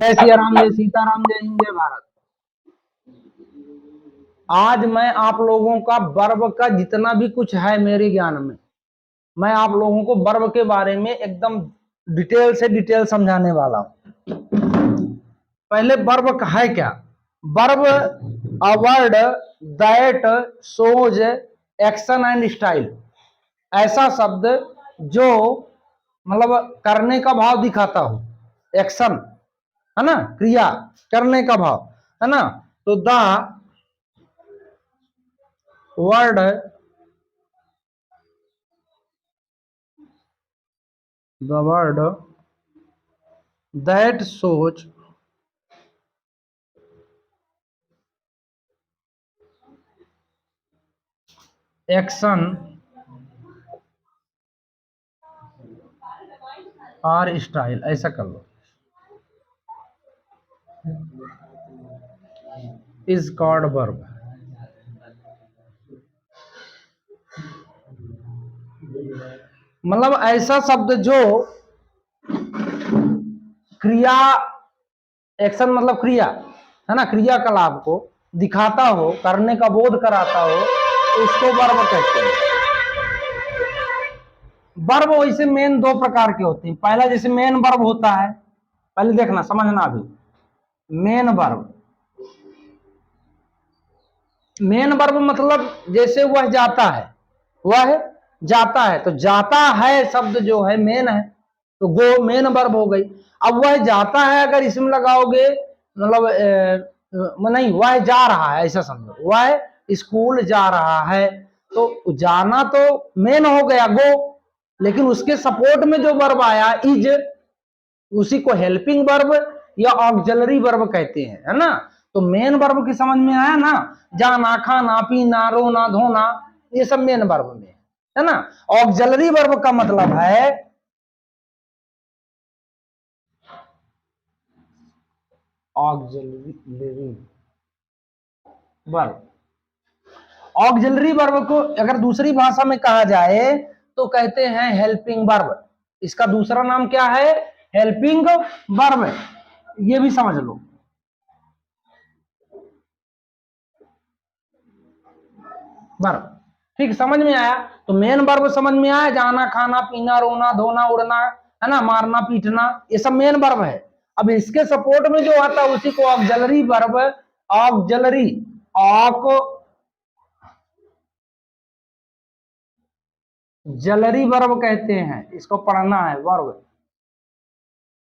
जय सिया राम, जय सीताराम, जय हिंद, जय भारत। आज मैं आप लोगों का वर्ब का जितना भी कुछ है मेरे ज्ञान में, मैं आप लोगों को वर्ब के बारे में एकदम डिटेल से डिटेल समझाने वाला हूं। पहले वर्ब है क्या? Verb a word that shows action and style. ऐसा शब्द जो मतलब करने का भाव दिखाता हो, एक्शन है ना, क्रिया करने का भाव है ना। तो the word that shows action और स्टाइल, ऐसा कर लो, इज कॉल्ड वर्ब। मतलब ऐसा शब्द जो क्रिया, एक्शन मतलब क्रिया है ना, क्रियाकलाप को दिखाता हो, करने का बोध कराता हो, तो उसको वर्ब कहते हैं। वर्ब वैसे मेन दो प्रकार के होते हैं। पहला जैसे मेन वर्ब होता है, पहले देखना समझना। अभी मेन वर्ब, मेन वर्ब मतलब जैसे वह जाता है, वह जाता है, तो जाता है शब्द जो है मेन है, तो गो मेन वर्ब हो गई। अब वह जाता है अगर इसमें लगाओगे मतलब नहीं, वह जा रहा है ऐसा समझो, वह स्कूल जा रहा है, तो जाना तो मेन हो गया गो, लेकिन उसके सपोर्ट में जो वर्ब आया इज, उसी को हेल्पिंग वर्ब या ऑक्सिलरी वर्ब कहते हैं, है ना। तो मेन वर्ब की समझ में आया ना, जाना, खाना, पीना, रोना, धोना, ये सब मेन वर्ब में है ना। ऑक्सिलरी वर्ब का मतलब है ऑक्सिलरी वर्ब। ऑक्सिलरी वर्ब को अगर दूसरी भाषा में कहा जाए तो कहते हैं हेल्पिंग वर्ब। इसका दूसरा नाम क्या है? Helping verb. ये भी समझ लो। वर्ब ठीक समझ में आया? तो मेन वर्ब समझ में आया, जाना, खाना, पीना, रोना, धोना, उड़ना, है ना, मारना, पीटना, ये सब मेन वर्ब है। अब इसके सपोर्ट में जो आता है उसी को auxiliary verb, auxiliary auxiliary verb कहते हैं। इसको पढ़ना है वर्ब,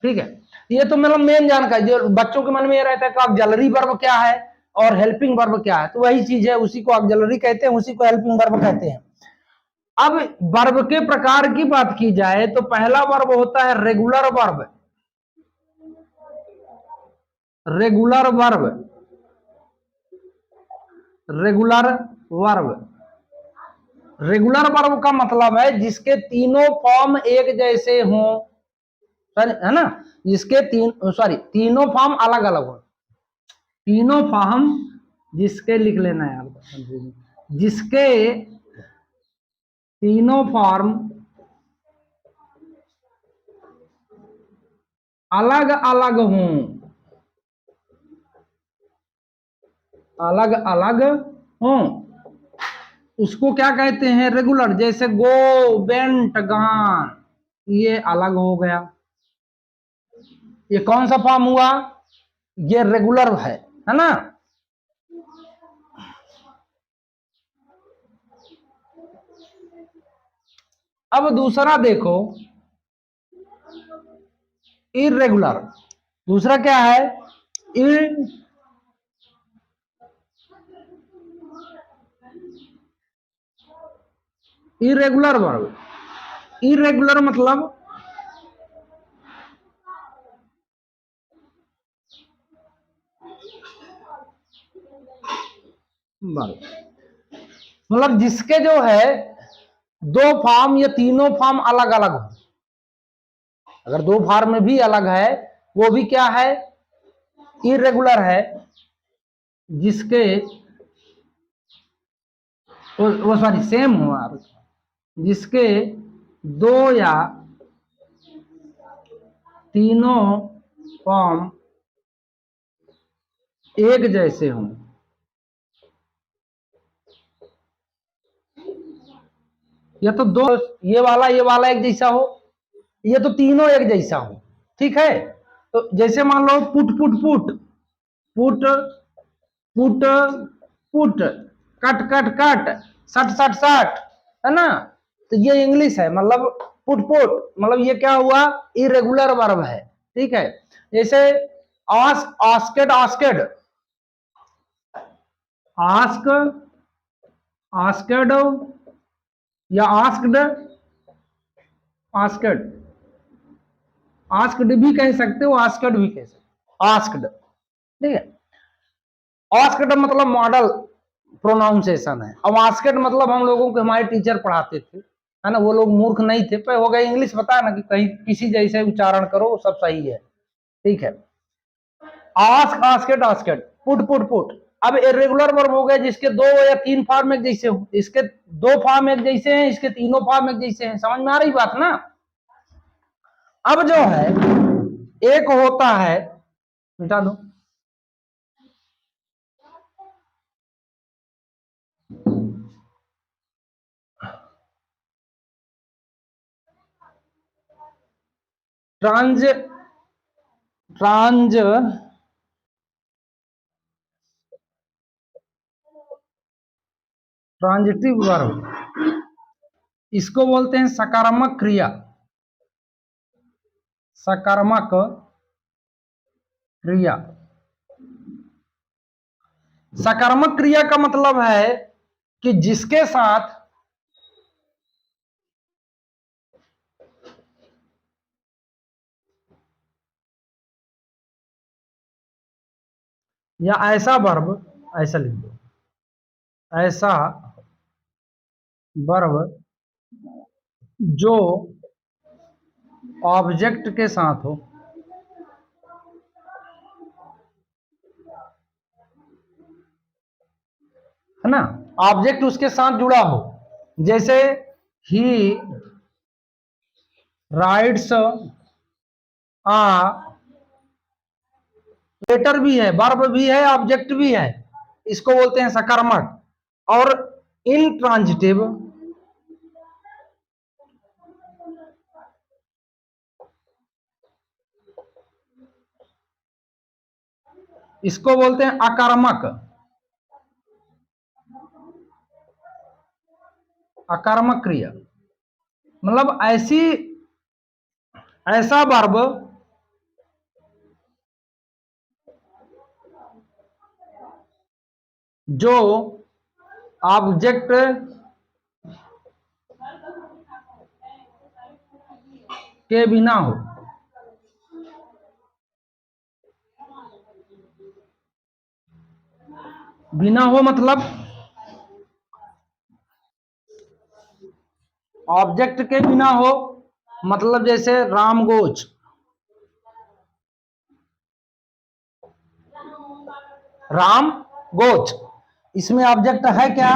ठीक है। ये तो मतलब मेन जानकारी, जो बच्चों के मन में ये रहता है कि ऑक्सिलरी वर्ब क्या है और हेल्पिंग वर्ब क्या है, तो वही चीज है, उसी को ऑक्सिलरी कहते हैं, उसी को हेल्पिंग वर्ब कहते हैं। अब वर्ब के प्रकार की बात की जाए तो पहला वर्ब होता है regular verb. Regular verb, regular verb, regular verb का मतलब है जिसके तीनों फॉर्म एक जैसे हों, है ना, जिसके तीनों फॉर्म अलग अलग हो, तीनों फॉर्म, जिसके लिख लेना यार, जिसके तीनों फॉर्म अलग अलग हों, अलग अलग हों, उसको क्या कहते हैं? रेगुलर। जैसे गो, बेंट, गान, ये अलग हो गया, ये कौन सा फॉर्म हुआ? ये रेगुलर है ना। अब दूसरा देखो, इरेगुलर। दूसरा क्या है? Irregular verb. इरेगुलर मतलब जिसके जो है दो फॉर्म या तीनों फॉर्म अलग अलग हो। अगर दो फॉर्म में भी अलग है, वो भी क्या है? इरेगुलर है। जिसके वो सॉरी सेम हुआ, जिसके दो या तीनों फॉर्म एक जैसे हों, या तो दो, ये वाला एक जैसा हो, ये तो तीनों एक जैसा हो, ठीक है। तो जैसे मान लो put put put, put put put, cut cut cut, सट सट सट, है ना। तो ये इंग्लिश है, मतलब पुट पुट, मतलब ये क्या हुआ, इरेगुलर वर्ब है, ठीक है। जैसे ask asked asked, ask asked, या आस्क्ड आस्क्ड, आस्क्ड भी कह सकते हो, आस्क्ड भी कह सकते हो, आस्क्ड, ठीक है। आस्क्ड मतलब मॉडल प्रोनाउंसिएशन है। अब आस्क्ड मतलब हम लोगों को हमारे टीचर पढ़ाते थे, है ना, वो लोग मूर्ख नहीं थे, पर हो गए इंग्लिश पता है ना, कि कहीं किसी जैसे उच्चारण करो सब सही है, ठीक है। Ask asked asked, put put put. अब इरेगुलर वर्ब हो गए जिसके दो या तीन फॉर्म एक जैसे हो, इसके दो फॉर्म एक जैसे हैं, इसके तीनों फॉर्म एक जैसे हैं, समझ में आ रही बात ना। अब जो है एक होता है, मिटा दो, ट्रांज ट्रांज ट्रांजिटिव वर्ब, इसको बोलते हैं सकारात्मक क्रिया, सकारात्मक क्रिया। सकारात्मक क्रिया का मतलब है कि जिसके साथ या ऐसा वर्ब, ऐसा लिख दो, ऐसा वर्ब जो ऑब्जेक्ट के साथ हो, है ना, ऑब्जेक्ट उसके साथ जुड़ा हो। जैसे ही राइट्स आ लेटर भी है, वर्ब भी है, ऑब्जेक्ट भी है, इसको बोलते हैं सकारात्मक। और इनट्रांजिटिव, इसको बोलते हैं आक्रामक, आक्रामक क्रिया। मतलब ऐसी, ऐसा वर्ब जो ऑब्जेक्ट के बिना हो, बिना हो मतलब ऑब्जेक्ट के बिना हो, मतलब जैसे राम गोच, राम गोच, इसमें ऑब्जेक्ट है क्या,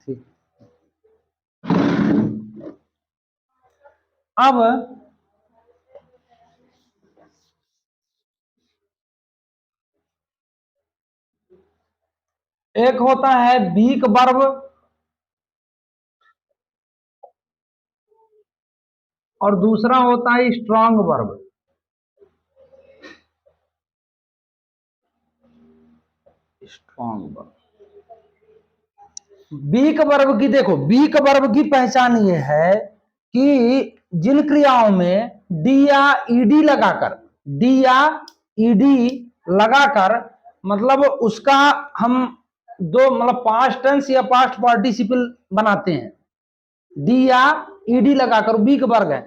ठीक। अब एक होता है वीक वर्ब, और दूसरा होता है strong verb. Strong verb, weak verb की देखो, वीक वर्ब की पहचान ये है कि जिन क्रियाओं में डी या ईडी लगाकर, डी या ईडी लगाकर, मतलब उसका हम दो, मतलब पास्ट टेंस या पास्ट पार्टिसिपल बनाते हैं, डी या ईडी लगाकर, वीक वर्ब है।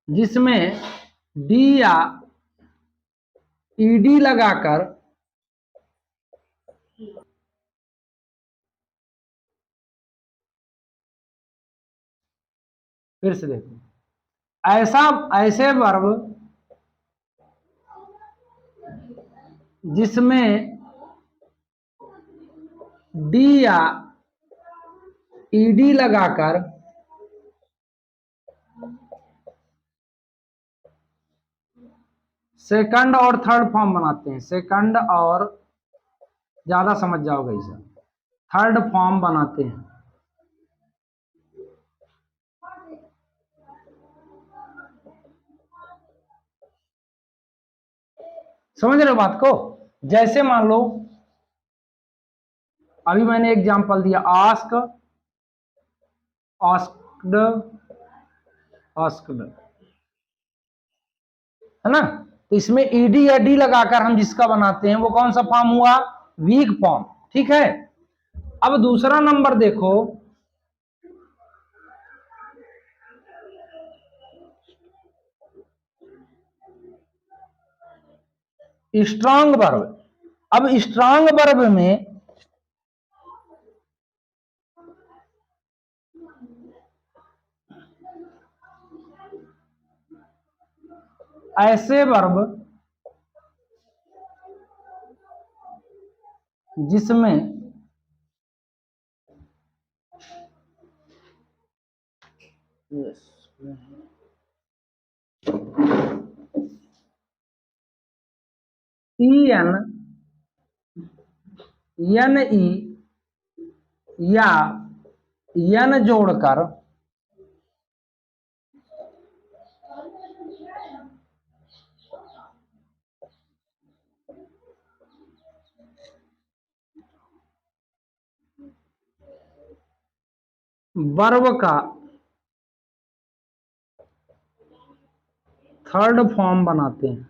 जिसमें डी या ईडी लगाकर, फिर से देखो, ऐसे वर्ब जिसमें डी या ईडी लगाकर सेकंड और थर्ड फॉर्म बनाते हैं, सेकंड और ज्यादा समझ जाओगे इसे, थर्ड फॉर्म बनाते हैं। समझ रहे हो बात को? जैसे मान लो अभी मैंने एग्जांपल दिया, आस्क, आस्क्ड, आस्क्ड, है ना? तो इसमें ईडी या डी लगाकर हम जिसका बनाते हैं वो कौन सा फॉर्म हुआ? Weak form. ठीक है। अब दूसरा नंबर देखो, स्ट्रांग वर्ब। अब स्ट्रांग वर्ब में ऐसे वर्ब जिसमें EN, NE या N जोड़कर वर्ब का थर्ड फॉर्म बनाते हैं।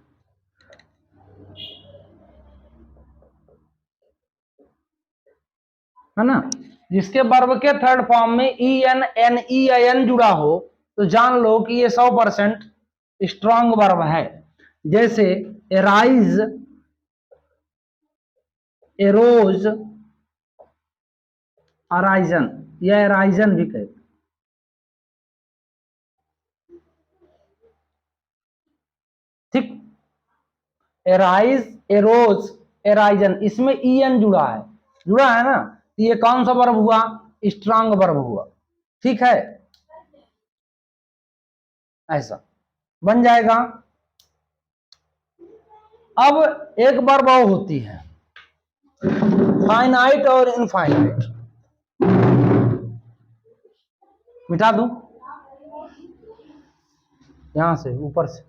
है ना? जिसके वर्ब के थर्ड फॉर्म में EN, NE या N जुड़ा हो तो जान लो कि ये 100% स्ट्रांग वर्ब है। जैसे एराइज, एरोज, अराइजन या एराइजन भी कहते। ठीक, एराइज, एरोज, एराइजन, इसमें EN जुड़ा है ना? तो ये कौन सा वर्ब हुआ? स्ट्रांग वर्ब हुआ। ठीक है, ऐसा बन जाएगा। अब एक वर्ब और होती है, फाइनाइट और इनफाइनाइट। मिटा दूं यहां से, ऊपर से।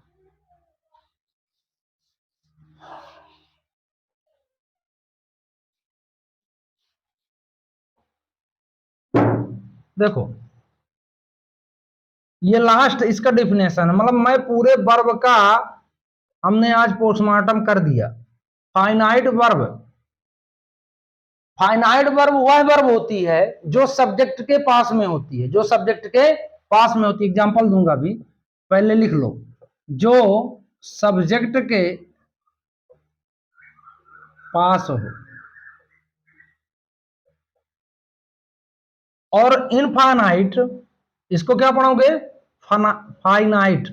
देखो ये लास्ट इसका डेफिनेशन है, मतलब मैं पूरे वर्ब का हमने आज पोस्टमार्टम कर दिया। फाइनाइट वर्ब, फाइनाइट वर्ब वह वर्ब होती है जो सब्जेक्ट के पास में होती है, जो सब्जेक्ट के पास में होती है। एग्जांपल दूंगा भी, पहले लिख लो। जो सब्जेक्ट के पास हो। और इनफाइनाइट, इसको क्या पढ़ोगे? फाइनाइट।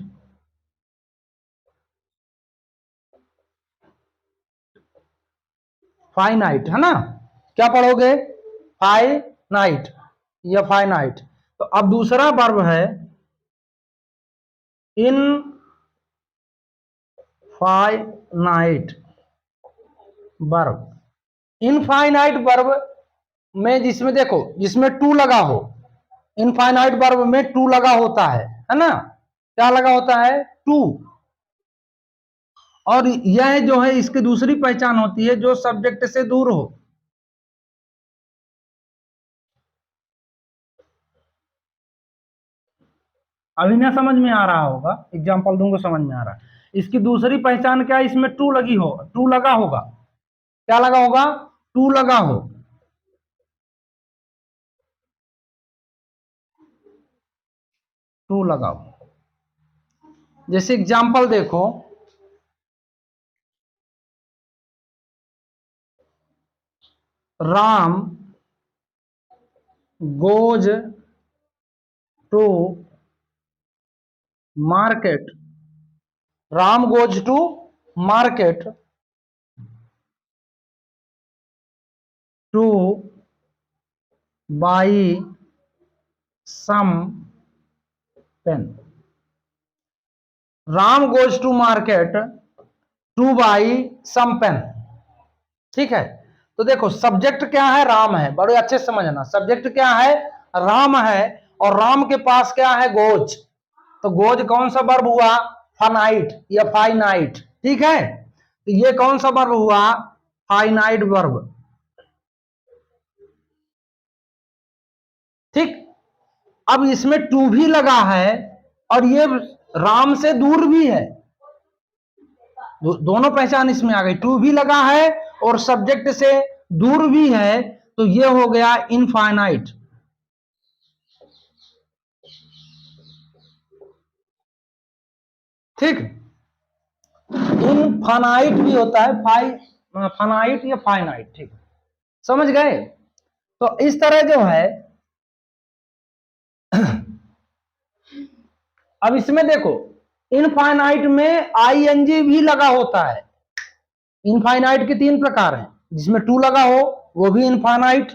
फाइनाइट है ना? क्या पढ़ोगे? फाइनाइट या फाइनाइट। तो अब दूसरा वर्ब है इन फाइनाइट वर्ब। इनफाइनाइट वर्ब में जिसमें देखो, जिसमें टू लगा हो, इनफाइनाइट वर्ब में टू लगा होता है ना? क्या लगा होता है? टू। और यह जो है इसकी दूसरी पहचान होती है जो सब्जेक्ट से दूर हो। अभी ना समझ में आ रहा होगा, एग्जांपल दूंगा समझ में आ रहा है। इसकी दूसरी पहचान क्या है? इसमें टू लगी हो, टू लगा होगा। क्या लगा होगा? टू लगा हो। टू लगा हो। जैसे एग्जांपल देखो, Ram goes to market, Ram goes to market to buy some pen. Ram goes to market to buy some pen. ठीक है, तो देखो सब्जेक्ट क्या है, राम है, बड़े अच्छे से समझना। सब्जेक्ट क्या है, राम है, और राम के पास क्या है, गोज। तो गोज कौन सा वर्ब हुआ, फाइनाइट या फाइनाइट। ठीक है, तो ये कौन सा वर्ब हुआ, फाइनाइट वर्ब। ठीक, अब इसमें टू भी लगा है और ये राम से दूर भी है, दोनों पहचान इसमें आ गई। टू भी लगा है और सब्जेक्ट से दूर भी है, तो ये हो गया इनफाइनाइट। ठीक, इनफाइनाइट भी होता है, फाइनाइट या फाइनाइट। ठीक, समझ गए। तो इस तरह जो है अब इसमें देखो, इनफाइनाइट में आईएनजी भी लगा होता है। इनफाइनाइट के तीन प्रकार हैं, जिसमें टू लगा हो वो भी इनफाइनाइट।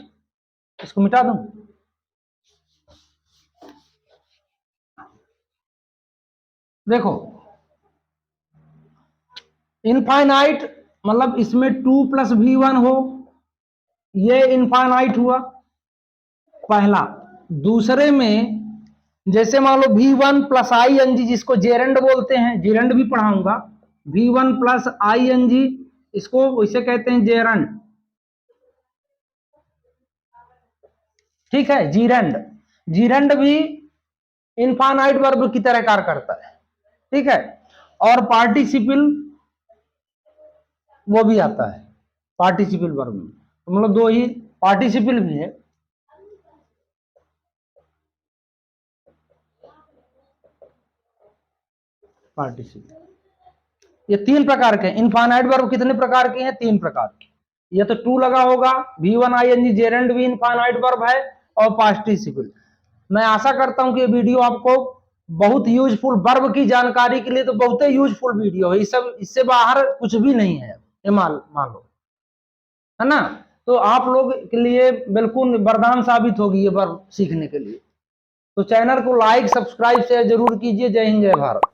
इसको मिटा दूं, देखो इनफाइनाइट मतलब इसमें टू प्लस भी वन हो, ये इनफाइनाइट हुआ पहला। दूसरे में जैसे मान लो V one plus I N G, जिसको जेरेंड बोलते हैं, जेरेंड भी पढ़ाऊंगा। V one plus I N G, इसको वैसे कहते हैं जेरंड। ठीक है, जीरेंड, जीरेंड भी इनफाइनाइट वर्ब की तरह कार्य करता है। ठीक है, और पार्टिसिपल वो भी आता है पार्टिसिपल वर्ब में, तो मतलब दो ही पार्टिसिपल भी है। पार्टिसिपल ये तीन प्रकार के इनफाइनाइट वर्ब। कितने प्रकार के हैं, तीन प्रकार के। ये तो टू लगा होगा, V one I N G gerund भी इनफाइनाइट वर्ब है, और पार्टिसिपल। मैं आशा करता हूं कि ये वीडियो आपको बहुत यूजफुल, वर्ब की जानकारी के लिए तो बहुत ही यूजफुल वीडियो है। इस सब इससे बाहर कुछ भी नहीं है, ये मान लो, है ना। तो आप लोग के लिए बिल्कुल वरदान साबित होगी ये वर्ब सीखने के लिए। तो चैनल को लाइक सब्सक्राइब शेयर जरूर कीजिए। जय हिंद, जय भारत।